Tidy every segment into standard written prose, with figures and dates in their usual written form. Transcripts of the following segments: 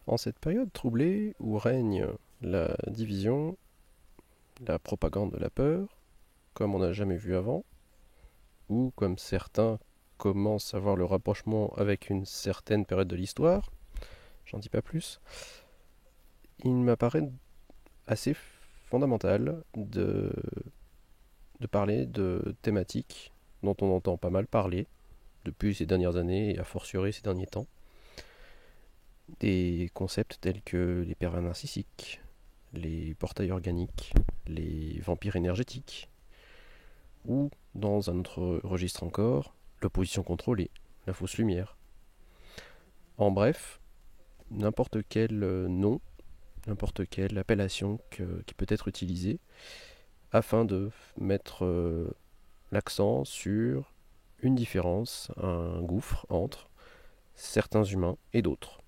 En cette période troublée où règne la division, la propagande de la peur, comme on n'a jamais vu avant, ou comme certains commencent à voir le rapprochement avec une certaine période de l'histoire, j'en dis pas plus, il m'apparaît assez fondamental de parler de thématiques dont on entend pas mal parler depuis ces dernières années et a fortiori ces derniers temps. Des concepts tels que les pervers narcissiques, les portails organiques, les vampires énergétiques, ou, dans un autre registre encore, l'opposition contrôlée, la fausse lumière. En bref, n'importe quel nom, n'importe quelle appellation qui peut être utilisée afin de mettre l'accent sur une différence, un gouffre entre certains humains et d'autres.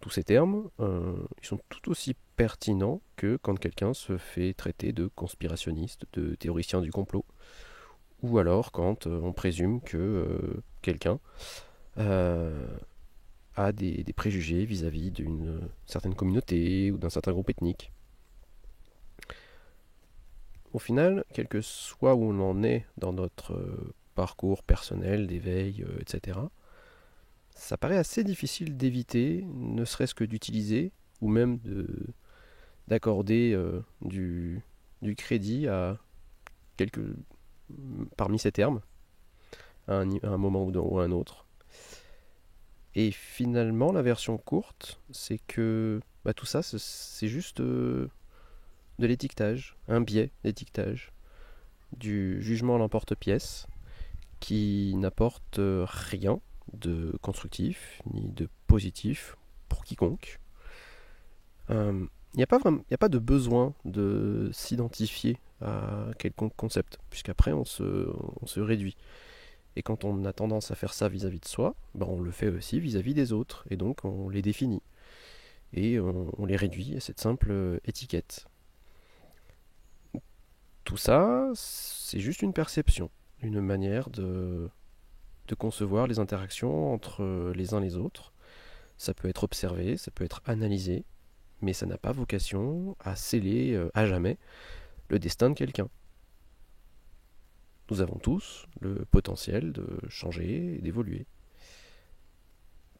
Tous ces termes, ils sont tout aussi pertinents que quand quelqu'un se fait traiter de conspirationniste, de théoricien du complot, ou alors quand on présume que quelqu'un euh, a des préjugés vis-à-vis d'une certaine communauté ou d'un certain groupe ethnique. Au final, quel que soit où on en est dans notre parcours personnel, d'éveil, etc., ça paraît assez difficile d'éviter, ne serait-ce que d'utiliser, ou même d'accorder du crédit à quelques parmi ces termes, à un moment ou à un autre. Et finalement, la version courte, c'est que tout ça, c'est juste de l'étiquetage, un biais d'étiquetage, du jugement à l'emporte-pièce, qui n'apporte rien de constructif ni de positif pour quiconque. Il n'y a pas vraiment, il n'y a pas de besoin de s'identifier à quelconque concept, puisqu'après on se réduit. Et quand on a tendance à faire ça vis-à-vis de soi, on le fait aussi vis-à-vis des autres, et donc on les définit. Et on les réduit à cette simple étiquette. Tout ça, c'est juste une perception, une manière de concevoir les interactions entre les uns et les autres. Ça peut être observé, ça peut être analysé, mais ça n'a pas vocation à sceller à jamais le destin de quelqu'un. Nous avons tous le potentiel de changer et d'évoluer.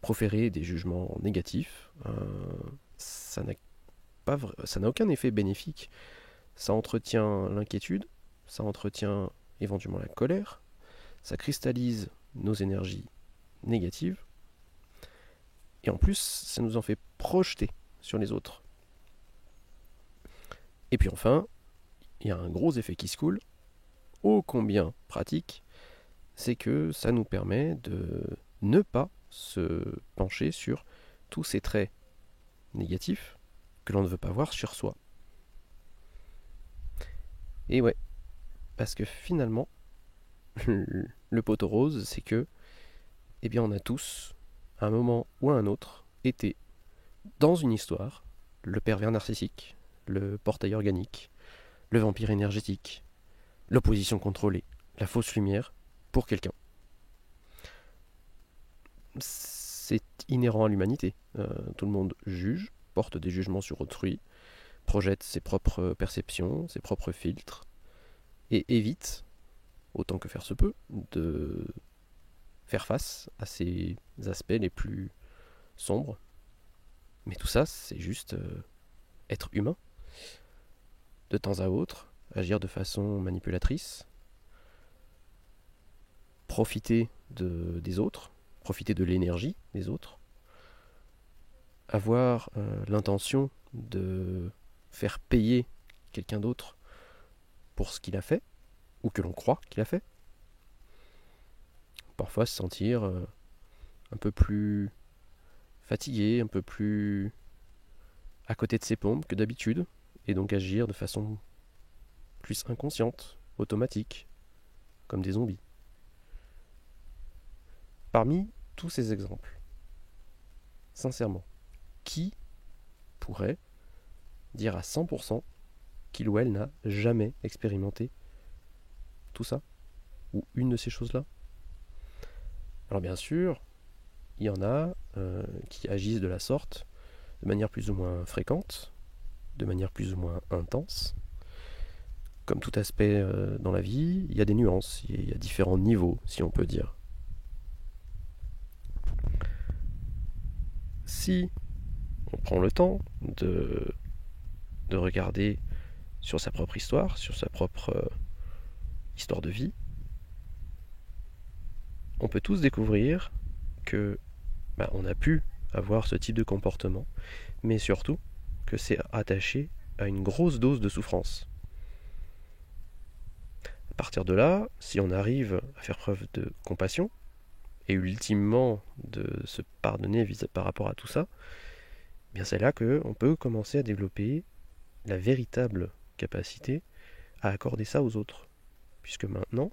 Proférer des jugements négatifs, ça n'a ça n'a aucun effet bénéfique. Ça entretient l'inquiétude, ça entretient éventuellement la colère, ça cristallise nos énergies négatives, et en plus, ça nous en fait projeter sur les autres. Et puis enfin, il y a un gros effet qui se coule, ô combien pratique, c'est que ça nous permet de ne pas se pencher sur tous ces traits négatifs que l'on ne veut pas voir sur soi. Et ouais, parce que finalement, le poteau rose, c'est que, eh bien, on a tous, à un moment ou à un autre, été dans une histoire, le pervers narcissique, le portail organique, le vampire énergétique, l'opposition contrôlée, la fausse lumière, pour quelqu'un. C'est inhérent à l'humanité. Tout le monde juge, porte des jugements sur autrui, projette ses propres perceptions, ses propres filtres, et évite, autant que faire se peut, de faire face à ces aspects les plus sombres. Mais tout ça, c'est juste être humain. De temps à autre, agir de façon manipulatrice, profiter des autres, profiter de l'énergie des autres, avoir l'intention de faire payer quelqu'un d'autre pour ce qu'il a fait, ou que l'on croit qu'il a fait. Parfois se sentir un peu plus fatigué, un peu plus à côté de ses pompes que d'habitude, et donc agir de façon plus inconsciente, automatique, comme des zombies. Parmi tous ces exemples, sincèrement, qui pourrait dire à 100% qu'il ou elle n'a jamais expérimenté tout ça, ou une de ces choses-là? Alors bien sûr, il y en a qui agissent de la sorte, de manière plus ou moins fréquente, de manière plus ou moins intense. Comme tout aspect dans la vie, il y a des nuances, il y a différents niveaux, si on peut dire. Si on prend le temps de regarder sur sa propre histoire, sur sa propre histoire de vie, on peut tous découvrir que on a pu avoir ce type de comportement, mais surtout que c'est attaché à une grosse dose de souffrance. À partir de là, si on arrive à faire preuve de compassion, et ultimement de se pardonner par rapport à tout ça, bien c'est là qu'on peut commencer à développer la véritable capacité à accorder ça aux autres. Puisque maintenant,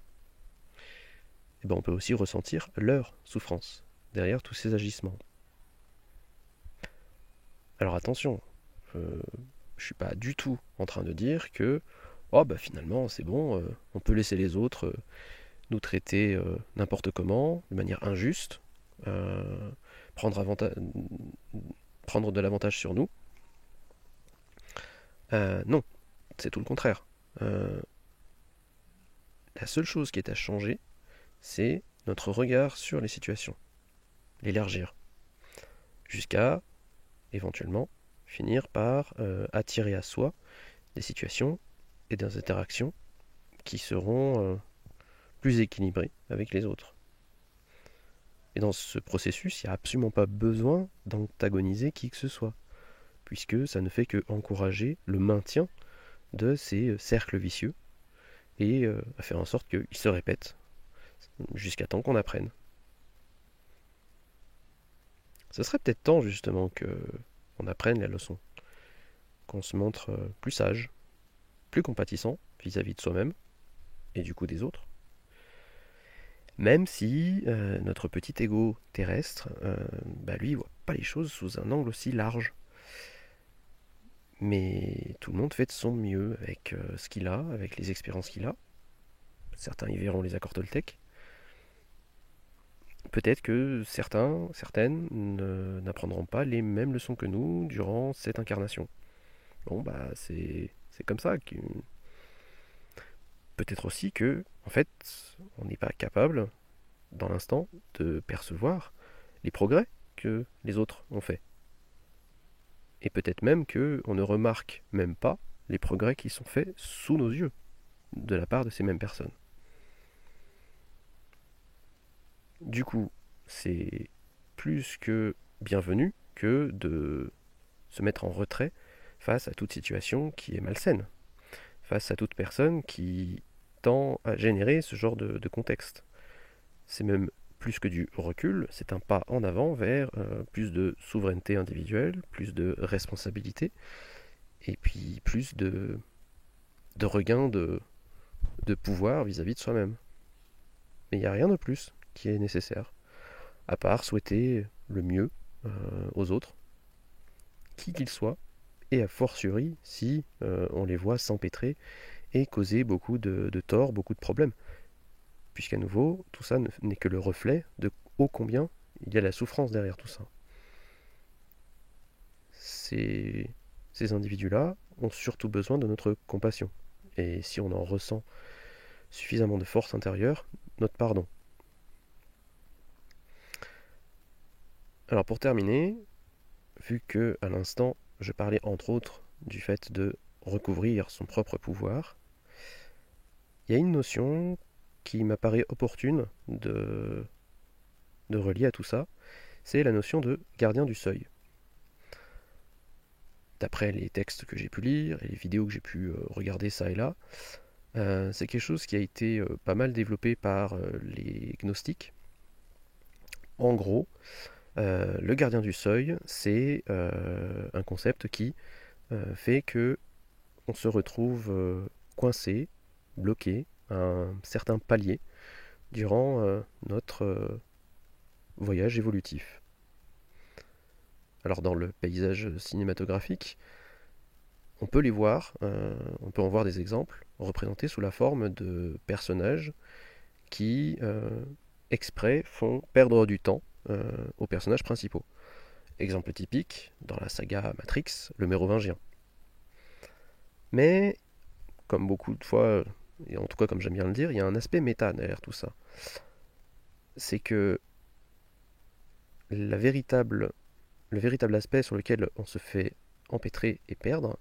on peut aussi ressentir leur souffrance derrière tous ces agissements. Alors attention, je ne suis pas du tout en train de dire que finalement c'est bon, on peut laisser les autres nous traiter n'importe comment, de manière injuste, prendre de l'avantage sur nous. Non, c'est tout le contraire. La seule chose qui est à changer, c'est notre regard sur les situations, l'élargir, jusqu'à éventuellement finir par attirer à soi des situations et des interactions qui seront plus équilibrées avec les autres. Et dans ce processus, il n'y a absolument pas besoin d'antagoniser qui que ce soit, puisque ça ne fait que encourager le maintien de ces cercles vicieux et à faire en sorte qu'ils se répètent jusqu'à temps qu'on apprenne. Ce serait peut-être temps justement qu'on apprenne la leçon, qu'on se montre plus sage, plus compatissant vis-à-vis de soi-même et du coup des autres. Même si notre petit ego terrestre, lui, il voit pas les choses sous un angle aussi large. Mais tout le monde fait de son mieux avec ce qu'il a, avec les expériences qu'il a. Certains y verront les accords Toltec. Peut-être que certaines n'apprendront pas les mêmes leçons que nous durant cette incarnation. Bon, c'est comme ça. Peut-être aussi que, en fait, on n'est pas capable, dans l'instant, de percevoir les progrès que les autres ont faits. Et peut-être même qu'on ne remarque même pas les progrès qui sont faits sous nos yeux, de la part de ces mêmes personnes. Du coup, c'est plus que bienvenu que de se mettre en retrait face à toute situation qui est malsaine, face à toute personne qui tend à générer ce genre de contexte. C'est même plus que du recul, c'est un pas en avant vers plus de souveraineté individuelle, plus de responsabilité, et puis plus de regain de pouvoir vis-à-vis de soi-même. Mais il n'y a rien de plus qui est nécessaire, à part souhaiter le mieux aux autres, qui qu'ils soient, et a fortiori si on les voit s'empêtrer et causer beaucoup de torts, beaucoup de problèmes. Puisqu'à nouveau, tout ça n'est que le reflet de ô combien il y a la souffrance derrière tout ça. Ces individus-là ont surtout besoin de notre compassion. Et si on en ressent suffisamment de force intérieure, notre pardon. Alors pour terminer, vu que à l'instant je parlais entre autres du fait de recouvrir son propre pouvoir, il y a une notion qui m'apparaît opportune de relier à tout ça, c'est la notion de gardien du seuil. D'après les textes que j'ai pu lire et les vidéos que j'ai pu regarder ça et là, c'est quelque chose qui a été pas mal développé par les gnostiques. En gros, le gardien du seuil, c'est un concept qui fait que on se retrouve coincé, bloqué à un certain palier durant notre voyage évolutif. Alors dans le paysage cinématographique, on peut les voir, on peut en voir des exemples représentés sous la forme de personnages qui exprès font perdre du temps aux personnages principaux. Exemple typique, dans la saga Matrix, le Mérovingien. Mais, comme beaucoup de fois, et en tout cas comme j'aime bien le dire, il y a un aspect méta derrière tout ça. C'est que le véritable aspect sur lequel on se fait empêtrer et perdre,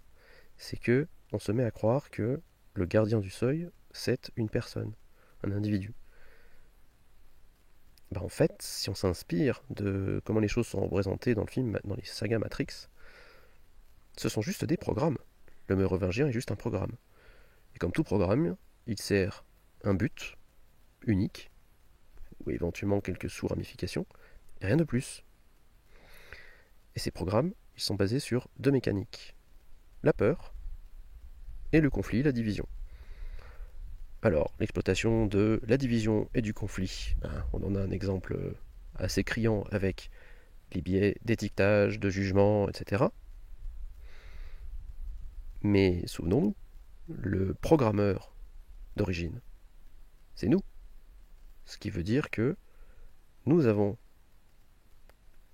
c'est que on se met à croire que le gardien du seuil, c'est une personne, un individu. En fait, si on s'inspire de comment les choses sont représentées dans le film, dans les sagas Matrix, ce sont juste des programmes. Le Mérovingien est juste un programme. Et comme tout programme, il sert un but unique, ou éventuellement quelques sous-ramifications, et rien de plus. Et ces programmes, ils sont basés sur deux mécaniques. La peur et le conflit, la division. Alors, l'exploitation de la division et du conflit, on en a un exemple assez criant avec les biais d'étiquetage, de jugement, etc. Mais souvenons-nous, le programmeur d'origine, c'est nous. Ce qui veut dire que nous avons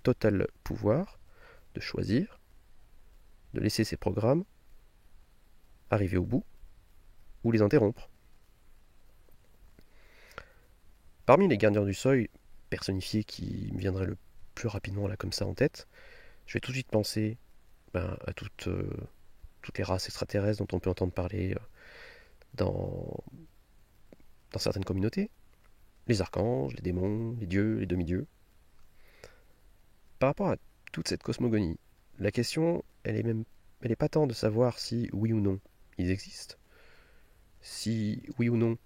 total pouvoir de choisir, de laisser ces programmes arriver au bout ou les interrompre. Parmi les gardiens du seuil personnifiés qui me viendraient le plus rapidement là comme ça en tête, je vais tout de suite penser à toutes les races extraterrestres dont on peut entendre parler dans certaines communautés. Les archanges, les démons, les dieux, les demi-dieux. Par rapport à toute cette cosmogonie, la question, elle est pas tant de savoir si oui ou non ils existent, si oui ou non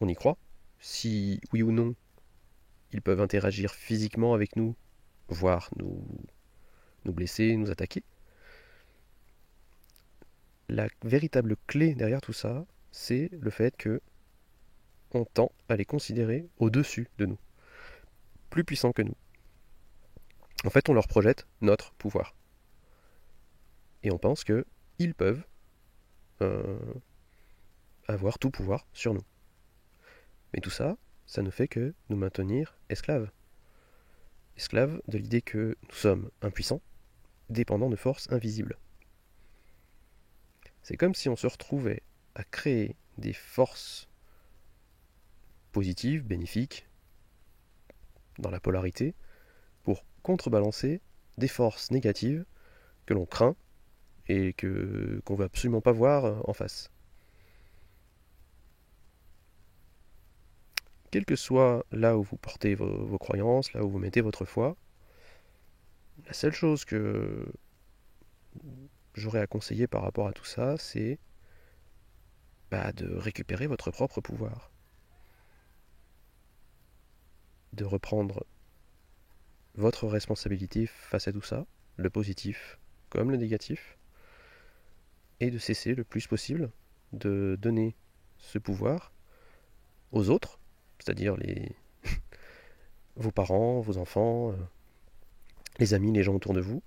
on y croit, si oui ou non ils peuvent interagir physiquement avec nous, voire nous blesser, nous attaquer. La véritable clé derrière tout ça, c'est le fait que on tend à les considérer au-dessus de nous, plus puissants que nous. En fait, on leur projette notre pouvoir. Et on pense qu'ils peuvent euh, avoir tout pouvoir sur nous. Mais tout ça, ça ne fait que nous maintenir esclaves. Esclaves de l'idée que nous sommes impuissants, dépendants de forces invisibles. C'est comme si on se retrouvait à créer des forces positives, bénéfiques, dans la polarité, pour contrebalancer des forces négatives que l'on craint et qu'on ne veut absolument pas voir en face. Quel que soit là où vous portez vos croyances, là où vous mettez votre foi, la seule chose que j'aurais à conseiller par rapport à tout ça, c'est de récupérer votre propre pouvoir. De reprendre votre responsabilité face à tout ça, le positif comme le négatif, et de cesser le plus possible de donner ce pouvoir aux autres, c'est-à-dire vos parents, vos enfants, les amis, les gens autour de vous,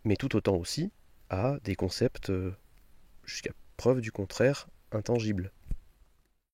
mais tout autant aussi à des concepts, jusqu'à preuve du contraire, intangibles.